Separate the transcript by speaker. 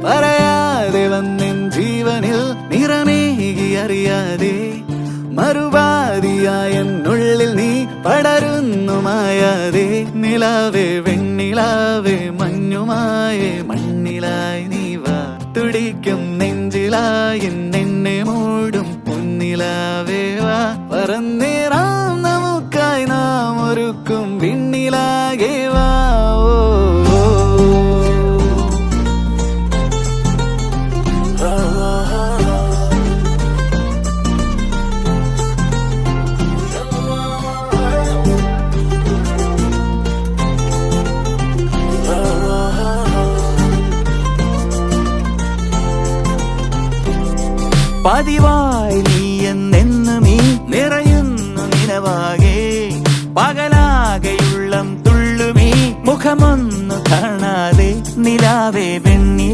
Speaker 1: പറയാതെ വന്നെൻ ജീവനിൽ നിറമേകി അറിയാതെ മറുപാതിയായ എന്നുള്ളിൽ നീ പടരുന്നു മായാതെ നിലാവേ വെണ്ണിലാവേ മഞ്ഞുമായേ മണ്ണിലായി നീ വാ തുടിക്കും നെഞ്ചിലായി എന്നെ മൂടും പൊന്നിലാവേ വാ പറന്നേറാം നമുക്കായി നാം ഒരുക്കും വിണ്ണിലാകെ വാ പതിവായി നീ എന്നെന്നും നീ നിറയുന്നു നിലവാകെ പകലാകെയുള്ളം തുള്ളുമീ മുഖമൊന്നു കാണാതെ നിലാവേ വെണ്ണി